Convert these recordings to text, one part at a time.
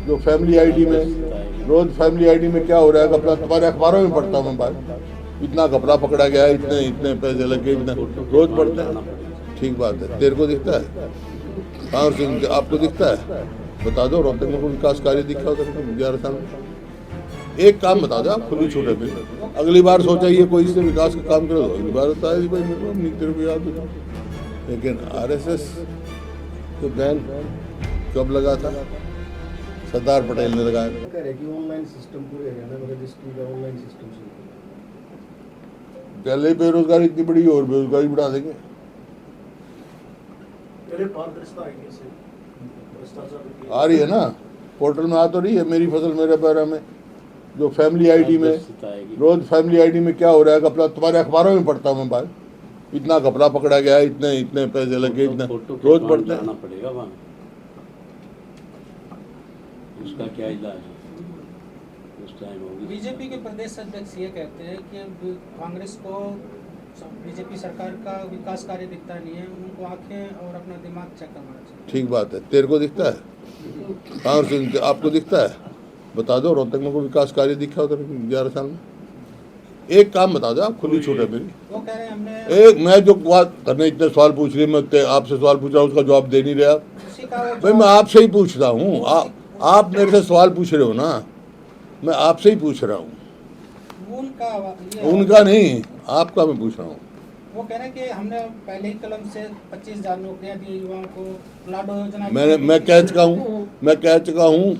जो family ID में रोज family ID में क्या हो रहा है, कपड़ा तुम्हारे अखबारों में पढ़ता हूँ मैं बात, इतना कपड़ा पकड़ा गया, इतने इतने पैसे लगे, इतना रोज पढ़ते हैं। ठीक बात है, तेरे को दिखता है? हाँ, आपको दिखता है? बता दो, रोहतक में कोई विकास कार्य दिखा उधर 11 साल में? एक काम बता दो, आप खुली छूट है मेरी। अगली बार सोचा ये कोई इससे विकास का काम करे, अगली बार बताया जी भाई मेरे को नहीं, तेरे को याद होता। लेकिन आरएसएस तो बैन कब लगा था? सरदार पटेल ने लगाया। ऑनलाइन सिस्टम पूरे हरियाणा में रजिस्ट्री का ऑनलाइन सिस्टम पहले ही बेरोजगारी इतनी बड़ी और बेरोजगारी बढ़ा देंगे। आ रही है ना, पोर्टल में आ तो रही है, मेरी फसल मेरे पैरा में, जो फैमिली आईडी में रोज फैमिली आईडी में क्या हो रहा है, कपड़ा तुम्हारे अखबारों में पढ़ता हूँ मैं बात, इतना कपड़ा पकड़ा गया, इतने इतने पैसे लगे, इतना रोज पढ़ते हैं। पड़ेगा वहाँ, उसका क्या इलाज है? उस टाइम होगी। बीजेपी के प्रदेश अध्यक्ष ये कहते हैं कि कांग्रेस को बीजेपी सरकार का विकास कार्य दिखता नहीं है, उनको आंखें और अपना दिमाग चेक करना चाहिए। ठीक बात है, तेरे को दिखता है? हाँ, आपको दिखता है? बता दो, रोहतक में कोई विकास कार्य दिखा उधर 11 साल में? एक काम बता दो, आप खुली छूट है मेरी। वो कह रहे हैं हमने एक मैं जो बात करने इतने सवाल पूछ रही, मैं आपसे सवाल पूछ रहा हूँ, उसका जवाब दे नहीं रहे आप भाई। मैं आपसे ही पूछ रहा हूँ, आप मेरे से सवाल पूछ रहे हो ना, मैं आपसे ही पूछ रहा हूँ, उनका नहीं, आपका मैं पूछ रहा हूँ। वो कह रहे हैं कि हमने पहले ही कलम से 25,000 नौकरियां दी युवाओं को, लाडो योजना। मैं कह चुका हूँ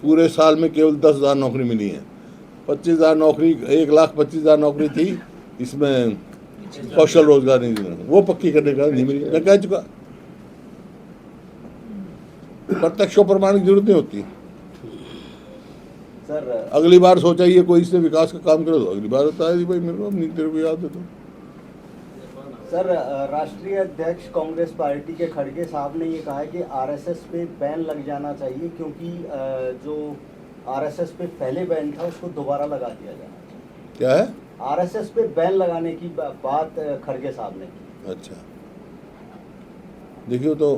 पूरे साल में केवल 10,000 नौकरी मिली है। 25,000 नौकरी, 1,25,000 नौकरी थी, इसमें कौशल रोजगार नहीं मिला, वो पक्की करने का नहीं मिली। मैं कह चुका, प्रत्यक्ष प्रमाण की जरूरत नहीं होती। सर अगली बार सोचा ये कोई इससे विकास का काम करे, अगली बार बताया जी भाई मेरे को नहीं, तेरे को याद होता। सर, राष्ट्रीय अध्यक्ष कांग्रेस पार्टी के खड़गे साहब ने ये कहा है कि आरएसएस पे बैन लग जाना चाहिए, क्योंकि जो आरएसएस पे पहले बैन था उसको दोबारा लगा दिया जाना चाहिए। क्या है? आरएसएस पे बैन लगाने की बात खड़गे साहब ने की। अच्छा, देखिए तो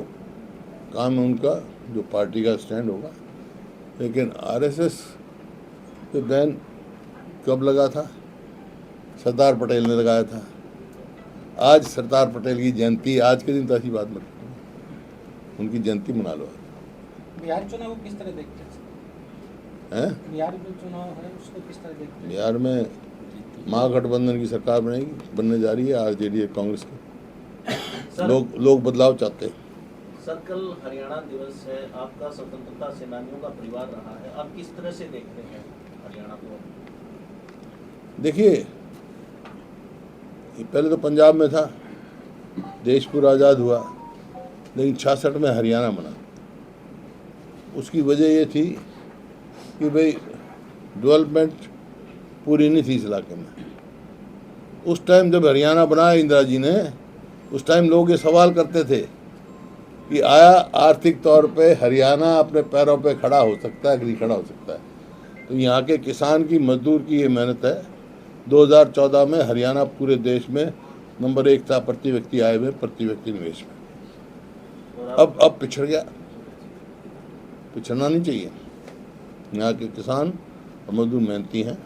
काम है उनका, जो पार्टी का स्टैंड होगा। लेकिन आरएसएस पे बैन कब लगा था? सरदार पटेल ने लगाया था। आज सरदार पटेल की जयंती, आज के दिन तो ऐसी बात मत करो, उनकी जयंती मना लो। बिहार चुनाव को किस तरह देखते हैं? बिहार में चुनाव है, उसको किस तरह देखते हैं? बिहार में महागठबंधन की सरकार बनने जा रही है, आरजेडी और कांग्रेस की। लोग बदलाव चाहते हैं। सर, कल हरियाणा दिवस है, आपका स्वतंत्रता सेनानियों का परिवार रहा है, आप किस तरह से देखते हैं हरियाणा को? देखिए, पहले तो पंजाब में था, देश पूरा आज़ाद हुआ, लेकिन 66 में हरियाणा बना। उसकी वजह ये थी कि भाई डेवलपमेंट पूरी नहीं थी इस इलाके में। उस टाइम जब हरियाणा बनाया इंदिरा जी ने, उस टाइम लोग ये सवाल करते थे कि आया आर्थिक तौर पे हरियाणा अपने पैरों पे खड़ा हो सकता है कि नहीं खड़ा हो सकता है। तो यहाँ के किसान की, मजदूर की ये मेहनत है। 2014 में हरियाणा पूरे देश में नंबर 1 था प्रति व्यक्ति आय में, प्रति व्यक्ति निवेश में। अब पिछड़ गया, पिछड़ना नहीं चाहिए। यहाँ के किसान और मजदूर मेहनती हैं।